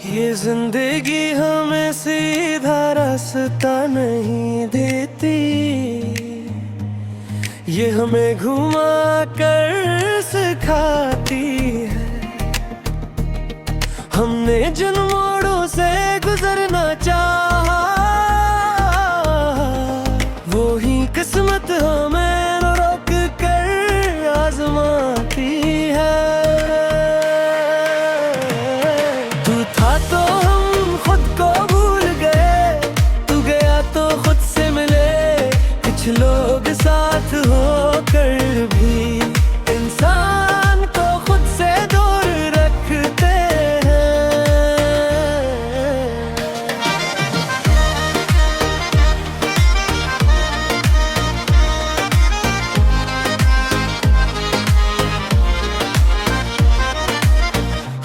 ये जिंदगी हमें सीधा रास्ता नहीं देती, ये हमें घुमा कर सिखाती है। हमने जिन मोड़ों से गुजरना चाहा, वो ही किस्मत हमें रोक कर आजमाती है। तू था तो हम खुद को भूल गए, तू गया तो खुद से मिले। कुछ लोग साथ होकर भी इंसान को खुद से दूर रखते हैं।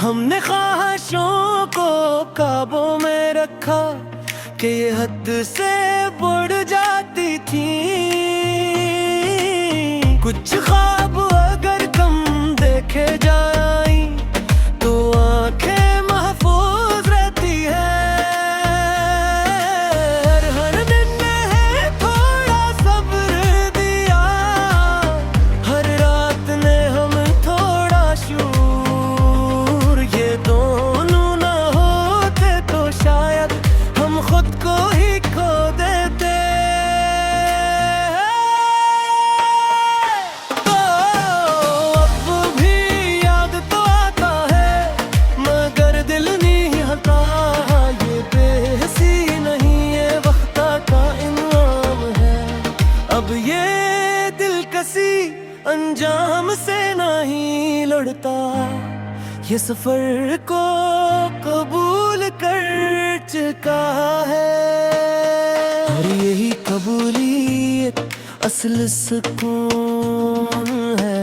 हमने ख्वाहिशों को काबू में रखा कि ये हद से बढ़ जाती थी। कुछ ख्वाब अगर कम देखे जाएं तो आंखें महफूज रहती है। हर दिन है थोड़ा सब्र दिया, हर रात ने हम थोड़ा शूर। ये दोनों ना होते तो शायद हम खुद को ही खो देते। तो अब भी याद तो आता है, मगर दिल नहीं हटा। ये बेहसी नहीं, ये वक्ता का इनाम है। अब ये दिलकशी अंजाम से नहीं लड़ता, ये सफर को कबूल कर चुका है। और यही कबूलियत असल सुकून है।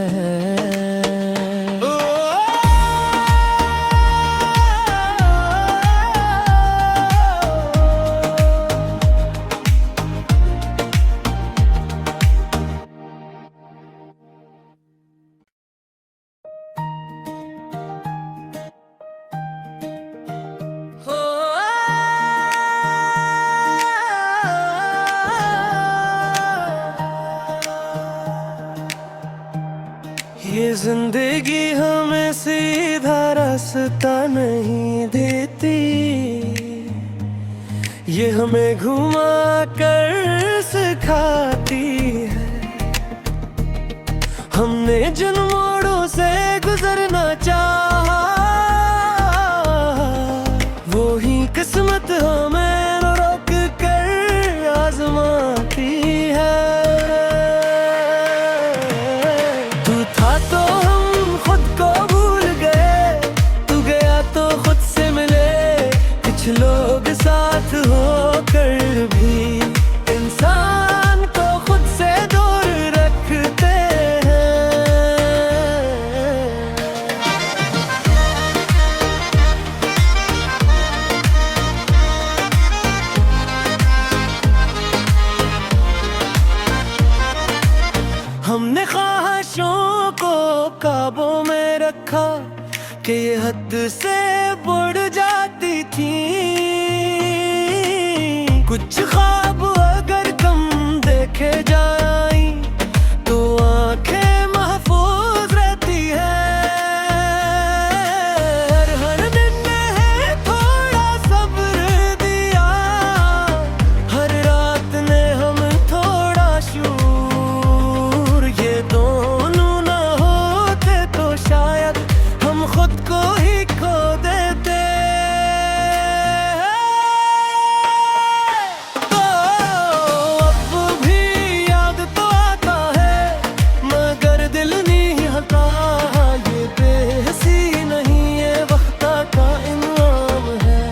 ये जिंदगी हमें सीधा रास्ता नहीं देती, ये हमें घुमा कर सिखाती है। हमने जिन मोड़ों से गुजरना चाहा, वो ही किस्मत हमें रोक कर आजमाती है। तू था तो हम खुद को भूल गए, तू गया तो खुद से मिले। कुछ लोग साथ होकर भी इंसान को खुद से दूर रखते हैं। हमने ख्वाहिशों को काबू में रखा कि ये हद से बढ़ जाती थी। कुछ ख्वाब अगर कम देखे जाएं तो आंखें महफूज रहती है। हर दिन है थोड़ा सब्र दिया, हर रात ने हम थोड़ा शूर। ये दोनों ना होते तो शायद हम खुद को ही खो देते। तो अब भी याद तो आता है, मगर दिल नहीं हटा। ये बेहसी नहीं, ये वक्ता का इनाम है।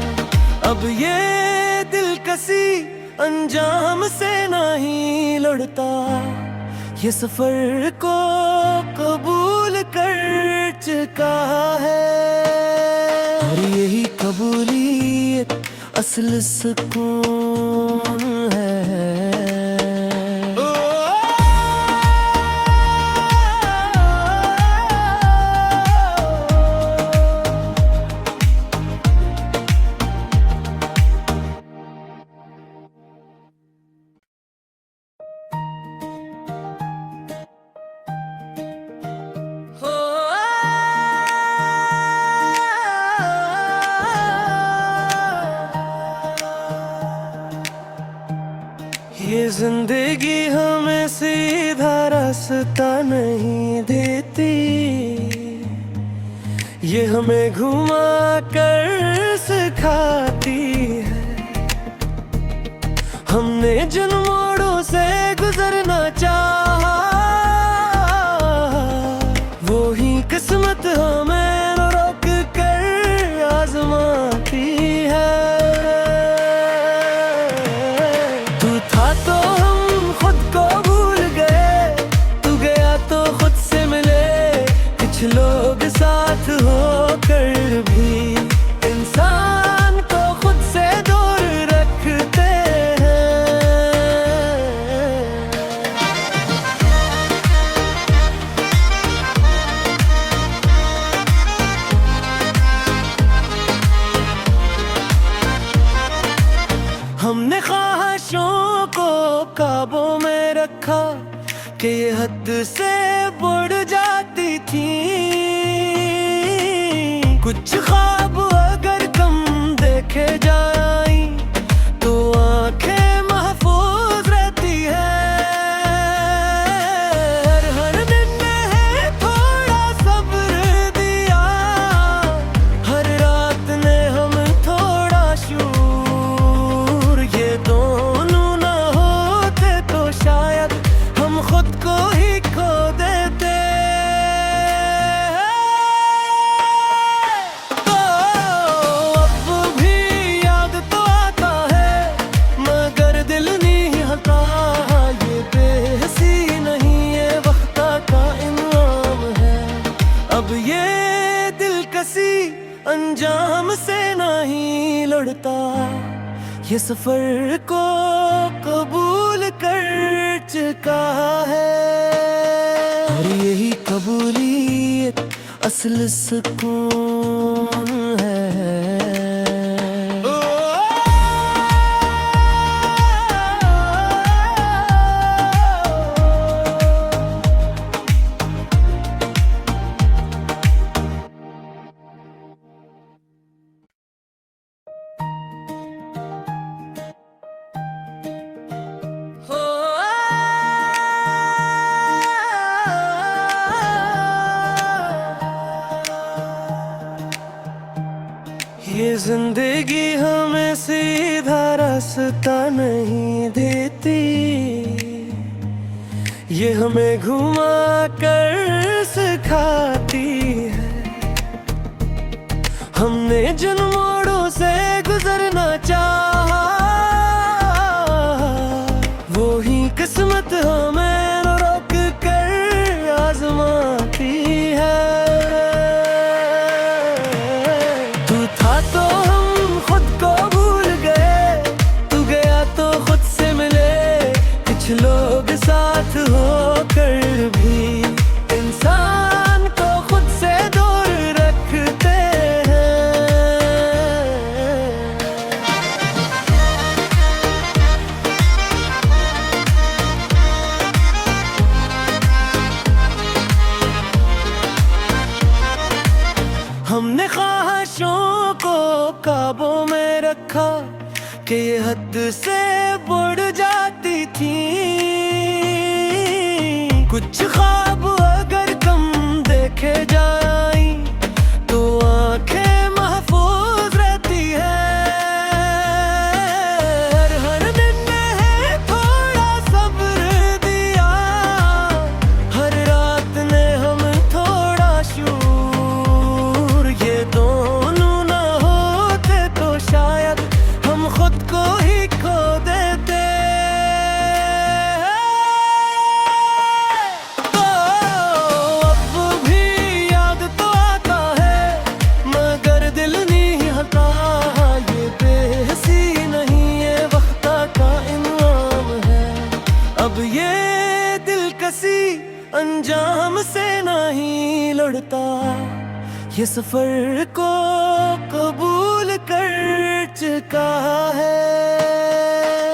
अब ये दिलकशी अंजाम से नहीं लड़ता, ये सफर को कबूल कर चुका है। और यही कबूलियत असल सुकून है। ये जिंदगी हमें सीधा रास्ता नहीं देती, ये हमें घुमा कर सिखाती है। हमने जिन मोड़ों से गुजरना चाहा, वो ही किस्मत हमें रोक कर आजमाती है। तू था तो हम खुद को भूल गए, तू गया तो खुद से मिले। कुछ लोग साथ होकर भी इंसान को खुद से दूर रखते हैं। हमने ख्वाहिशों को काबू में रखा कि ये हद से बढ़ जाती थी। कुछ ख्वाब अगर कम देखे जाए तो आंखें महफूज रहती है। हर दिन है थोड़ा सब्र दिया, हर रात ने हम थोड़ा शूर। ये दोनों ना होते तो शायद हम खुद को ही खो देते। तो अब भी याद तो आता है, मगर दिल नहीं हटा। ये बेहसी नहीं, ये वक्त का इनाम है। अब ये दिलकशी अंजाम से नहीं लड़ता, ये सफर को कबूल कर चुका है। और यही कबूलियत असल सुकून है। ये जिंदगी हमें सीधा रास्ता नहीं देती, ये हमें घुमा कर सिखाती है। हमने जिन मोड़ों से गुजरना चाहा, वो ही किस्मत हमें रोक कर आजमाती है। तू था तो हम खुद को भूल गए, तू गया तो खुद से मिले। कुछ लोग साथ होकर भी इंसान को खुद से दूर रखते हैं। हमने ख्वाहिशों को काबू में रखा कि ये हद से बढ़ जाती थी। कुछ ख्वाब अगर कम देखे जाए तो आंखें महफूज रहती है। हर दिन है थोड़ा सब्र दिया, हर रात ने हम थोड़ा शूर। ये दोनों ना होते तो शायद हम खुद को ही खो देते। तो अब भी याद तो आता है, मगर दिल नहीं हटा। ये बेहसी नहीं, ये वक्त का इनाम है। अब ये दिलकशी अंजाम से नहीं लड़ता, ये सफर को कबूल कर चुका है।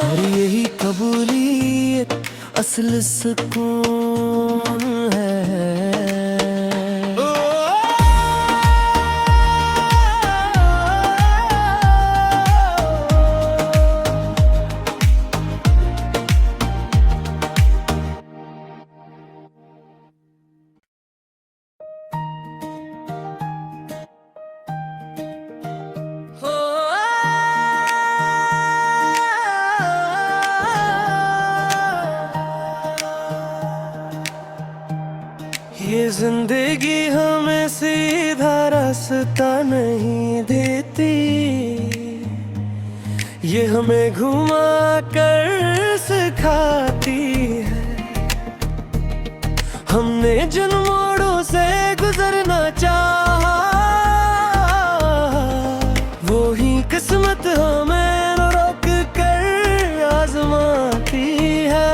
और यही कबूलियत असल सुकून है। जिंदगी हमें सीधा रास्ता नहीं देती, ये हमें घुमा कर सिखाती है। हमने जिन मोड़ों से गुजरना चाहा, वो ही किस्मत हमें रोक कर आजमाती है।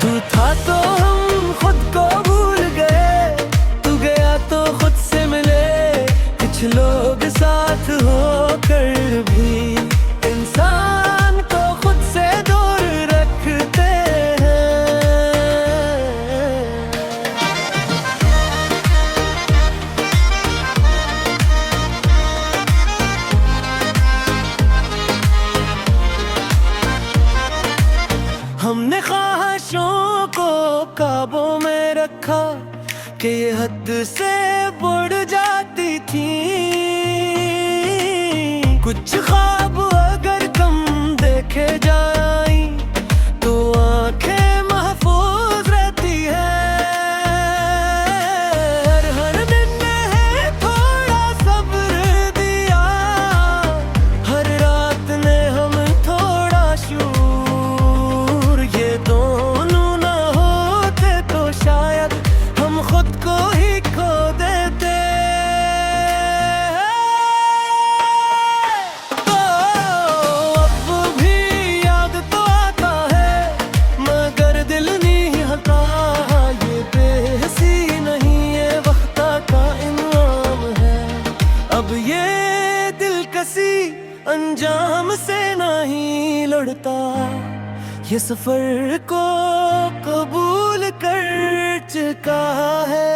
तू था तो हम खुद को भूल गए, तू गया तो खुद से मिले। कुछ लोग साथ होकर भी इंसान को खुद से दूर रखते हैं। हमने ख्वाहिशों को काबू में रखा कि ये हद से बढ़ जाती थी। कुछ ख्वाब अगर कम देखे जाए तो आंखें महफूज रहती है। हर दिन है थोड़ा सब्र दिया, हर रात ने हम थोड़ा शूर। ये दोनों ना होते तो शायद हम खुद को ही खो देते। तो अब भी याद तो आता है, मगर दिल नहीं हटा। ये बेहसी नहीं, ये वक्ता का इनाम है। अब ये दिलकशी अंजाम से नहीं लड़ता, ये सफर को कबूल कर चुका है।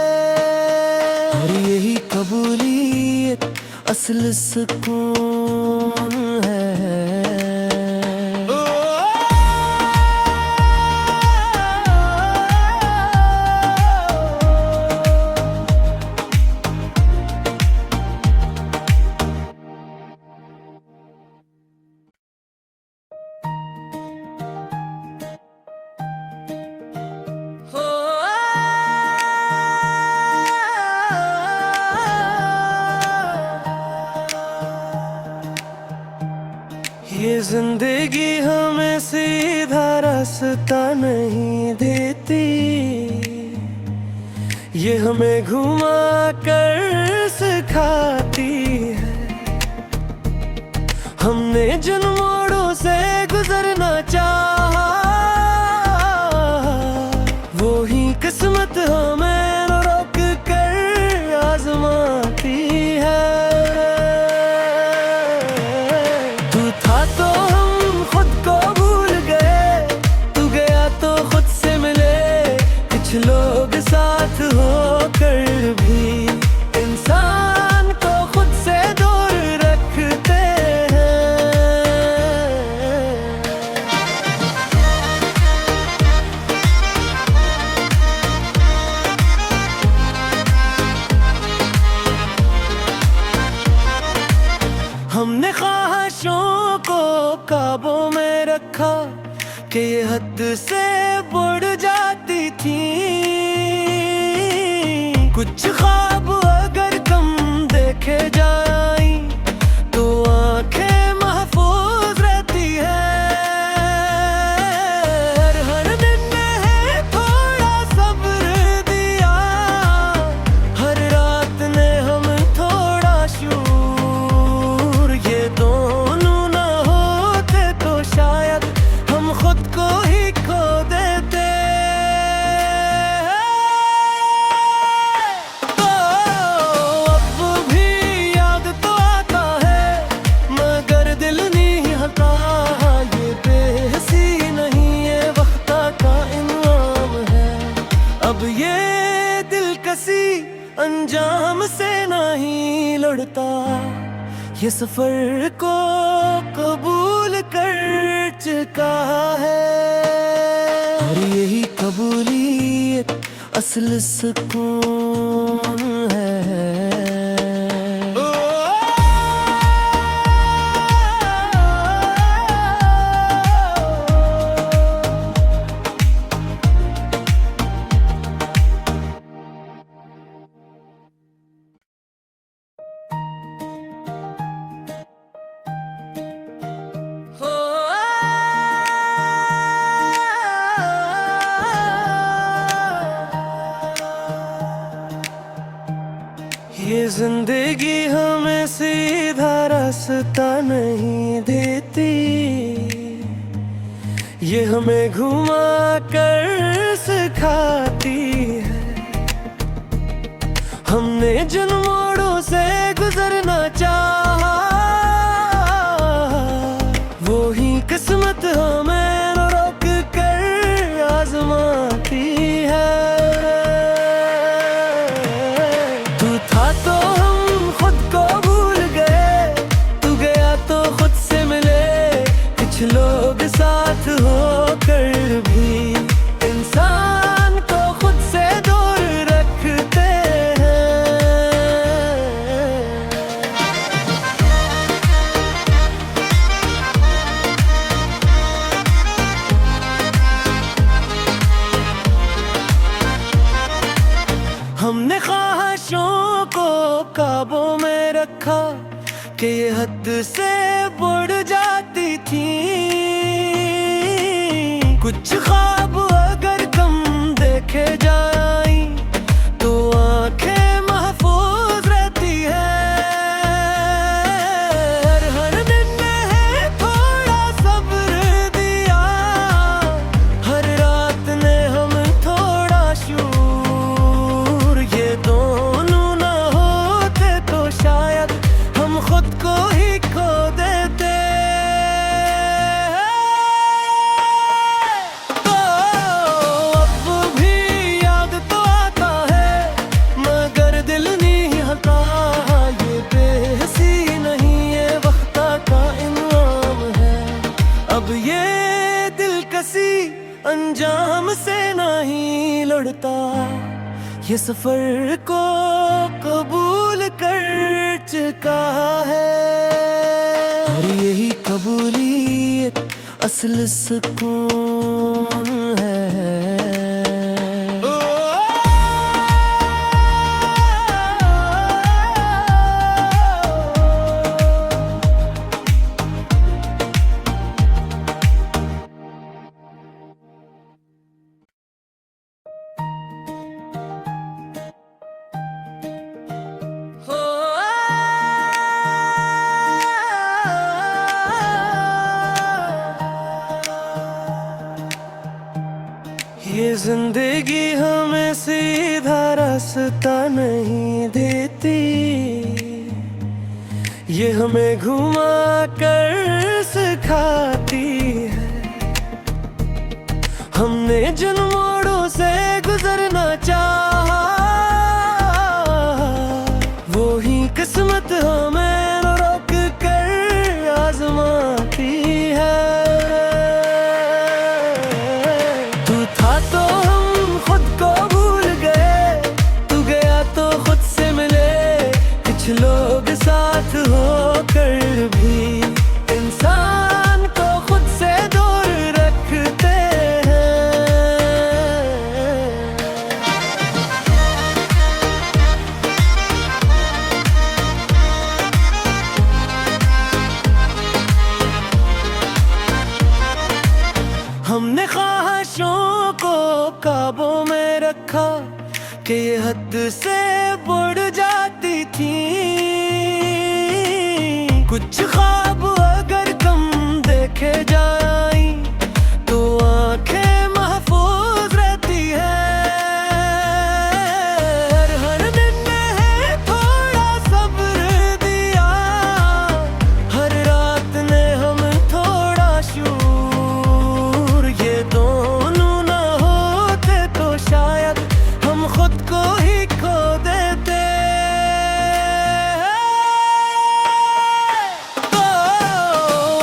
और यही कबूलियत असल सुकून है। ये जिंदगी हमें सीधा रास्ता नहीं देती, ये हमें घुमा कर सिखाती है। हमने जिन मोड़ों से गुजरना चाहा, वो ही किस्मत हमें रोक कर आजमाती है। तू था तो हम खुद को भूल गए, तू गया तो खुद से मिले। कुछ लोग साथ होकर भी इंसान को खुद से दूर रखते हैं। हमने ख्वाहिशों को काबू में रखा कि ये हद से बढ़ जाती थी। कुछ ख्वाब अगर कम देखे जाए तो आंखें महफूज रहती है। हर दिन है थोड़ा सब्र दिया, हर रात ने हम थोड़ा शूर। ये दोनों ना होते तो शायद हम खुद को ही खो देते। तो अब भी याद तो आता है, मगर दिल नहीं हटा। ये बेहसी नहीं, ये वक्ता का इनाम है। अब ये दिलकशी अंजाम से नहीं लड़ता, ये सफर को कबूल कर चुका है। और यही कबूलियत असल सुकून है। जिंदगी हमें सीधा रास्ता नहीं देती, ये हमें घुमा कर सिखाती है। हमने जिन मोड़ों से गुजरना चाहा, वो ही किस्मत हमें रोक कर आजमाती है। तू था तो हम खुद को भूल गए, तू गया तो खुद से मिले। कुछ लोग साथ होकर भी इंसान को खुद से दूर रखते हैं। हमने ख्वाहिशों को काबू में रखा कि ये हद से बढ़ जाती थी। कुछ ख्वाब अगर कम देखे जाएं तो आंखें महफूज रहती है। हर दिन है थोड़ा सब्र दिया, हर रात ने हम थोड़ा शूर। ये दोनों ना होते तो शायद हम खुद को ही खो देते। तो अब भी याद तो आता है, मगर दिल नहीं हटा। ये बेहसी नहीं, ये वक्त का इनाम है। अब ये दिलकशी अंजाम से नहीं लड़ता, ये सफर को कबूल कर चुका है। और यही कबूलियत असल सुकून है। ये जिंदगी हमें सीधा रास्ता नहीं देती, ये हमें घुमा कर सिखाती है। हमने जिन मोड़ों से गुजरना चाहा, वो ही किस्मत हमें रोक कर आजमाती है। तो हम खुद को भूल गए, तू गया तो खुद से मिले। कुछ लोग साथ होकर भी इंसान को खुद से दूर रखते हैं। हमने ख्वाहिशों को काबू में रखा कि ये हद से बढ़ जाती थी। कुछ ख्वाब अगर कम देखे जाएं तो आंखें महफूज रहती है। हर दिन है थोड़ा सब्र दिया, हर रात ने हम थोड़ा शूर। ये दोनों ना होते तो शायद हम खुद को ही खो देते। तो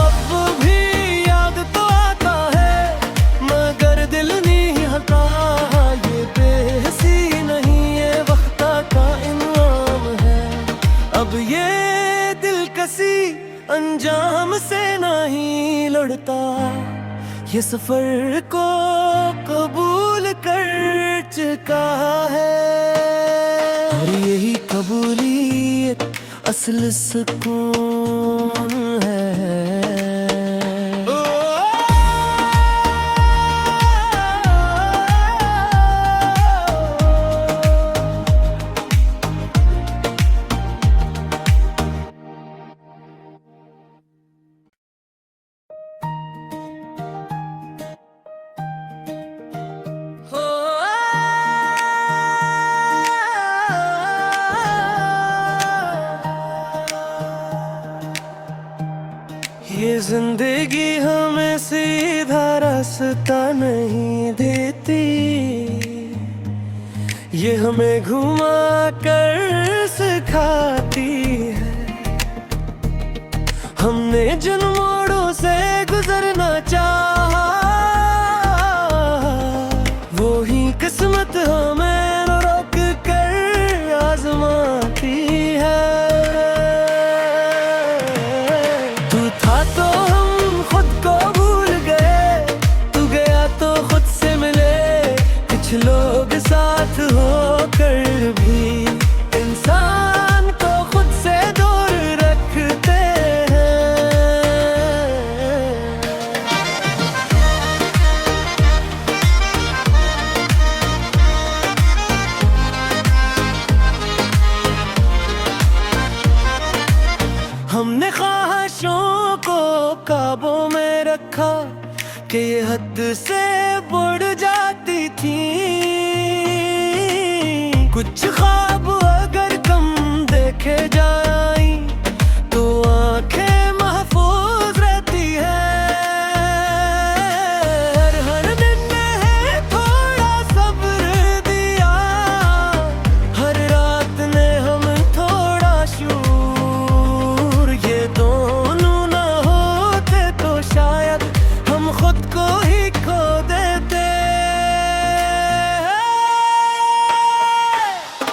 अब भी याद तो आता है, मगर दिल नहीं हटा। ये बेहसी नहीं, ये वक्त का इनाम है। अब ये दिलकशी अंजाम से नहीं लड़ता, ये सफर को कबूल कर चुका है। और यही कबूलियत असल सुकून है। ये जिंदगी हमें सीधा रास्ता नहीं देती, ये हमें घुमा कर सिखाती है। हमने जिन मोड़ों से गुजरना चाहा, वो ही किस्मत हमें रोक कर आजमाती है। तू था तो हम खुद को भूल गए, तू गया तो खुद से मिले। कुछ लोग साथ होकर भी इंसान को खुद से दूर रखते हैं। हमने ख्वाहिशों को काबू में रखा कि ये हद से बढ़ जाती थी। कुछ ख्वाब अगर कम देखे जाए तो आंखें महफूज रहती है। हर दिन है थोड़ा सब्र दिया, हर रात ने हम थोड़ा शूर। ये दोनों ना होते तो शायद हम खुद को ही खो देते।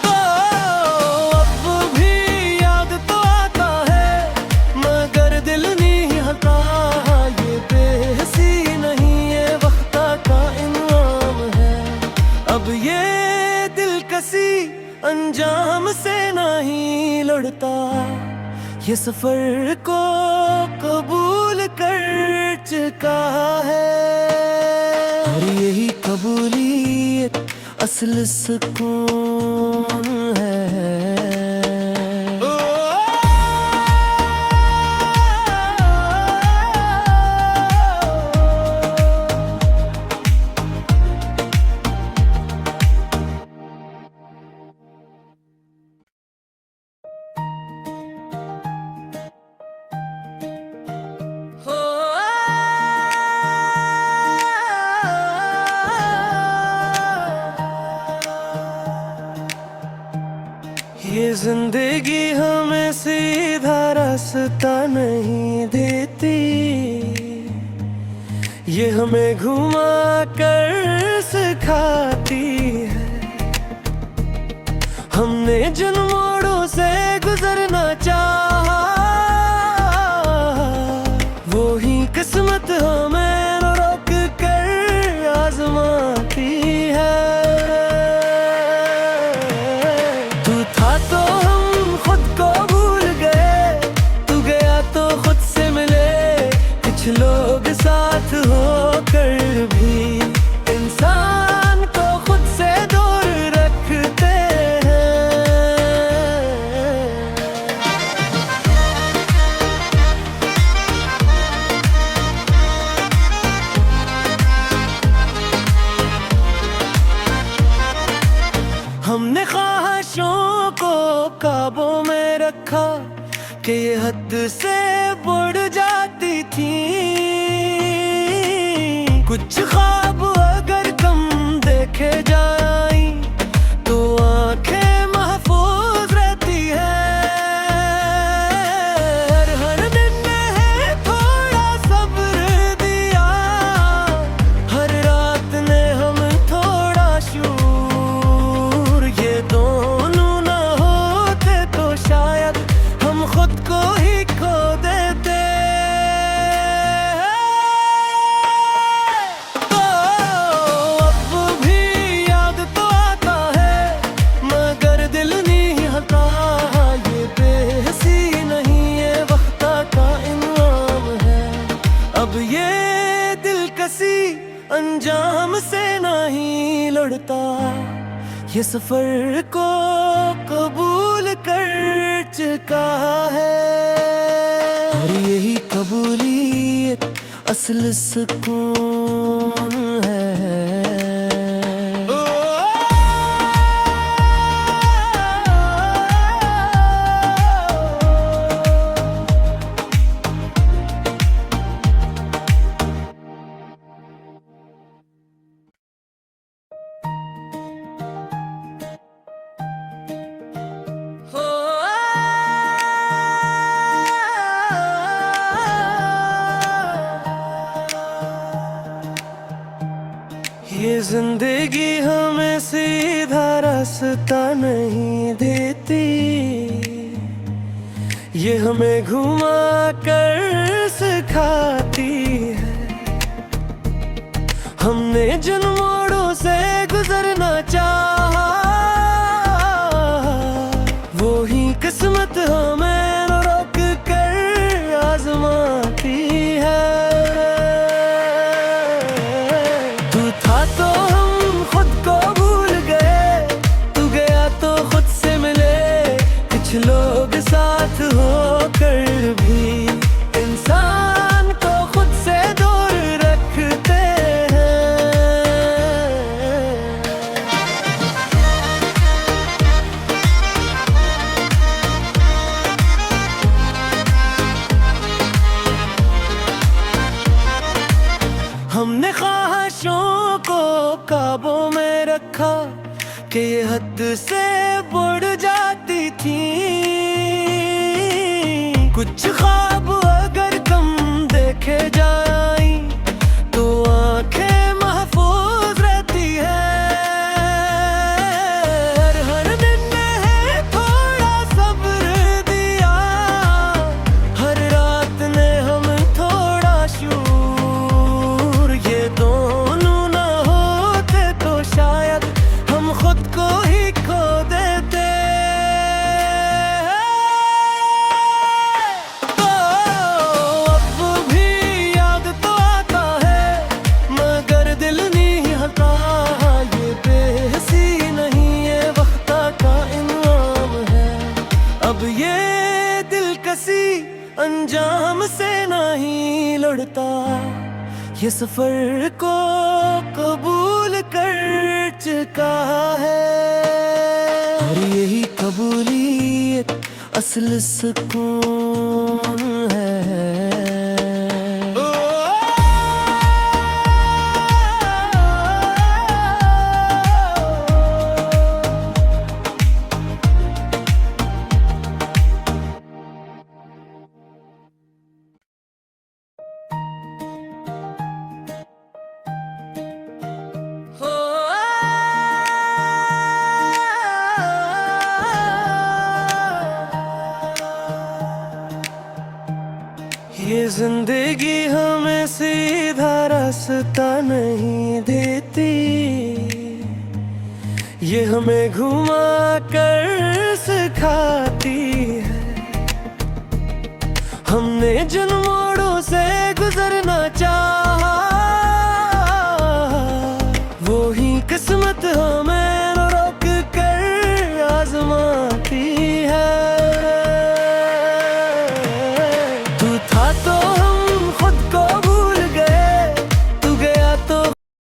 तो अब भी याद तो आता है, मगर दिल नहीं हटा। ये बेहसी नहीं, ये वक्त का इनाम है। अब ये दिलकशी अंजाम से नहीं लड़ता, ये सफर को कबूल कर चुका है। और यही कबूलियत असल सुकून है। ये जिंदगी हमें सीधा रास्ता नहीं देती, ये हमें घुमा कर सिखाती है। हमने जिन मोड़ों से गुजरना चाहा, वो ही किस्मत हमें रोक कर आजमाती है। तू था तो हम खुद को भूल गए, तू गया तो खुद से मिले। कुछ लोग साथ होकर भी इंसान को खुद से दूर रखते हैं। हमने ख्वाहिशों को काबू में रखा कि ये हद से बढ़ जाती थी। कुछ ख्वाब अगर कम देखे जाए तो आंखें महफूज रहती है। हर दिन है थोड़ा सब्र दिया, हर रात ने हम थोड़ा शूर। ये दोनों ना होते तो शायद हम खुद को ही खो देते। तो अब भी याद तो आता है, मगर दिल नहीं हटा। ये बेहसी नहीं, ये वक्त का इनाम है। अब ये दिलकशी अंजाम से नहीं लड़ता, ये सफर को कबूल कर चुका है। और यही कबूलियत असल सुकून है। जिंदगी हमें सीधा रास्ता नहीं देती, ये हमें घुमा कर सिखाती है। हमने जिन मोड़ों से गुजरना चाहा, वो ही किस्मत हमें रोक कर आजमाती है। तू था तो हम खुद को भूल गए, तू गया तो खुद से मिले। कुछ लोग साथ होकर भी इंसान को खुद से दूर रखते हैं। हमने ख्वाहिशों को काबू में रखा कि ये हद से बढ़ जाती थी। कुछ ख्वाब अगर कम देखे जाएं तो आंखें महफूज रहती है। हर दिन है थोड़ा सब्र दिया, हर रात ने हम थोड़ा शूर। ये दोनों ना होते तो शायद हम खुद को ही खो देते। अब ये दिलकशी अंजाम से नहीं लड़ता, ये सफर को कबूल कर चुका है। और यही कबूलियत असल सुकून है। ये जिंदगी हमें सीधा रास्ता नहीं देती, ये हमें घुमा कर सिखाती है। हमने जिन मोड़ों से गुजरना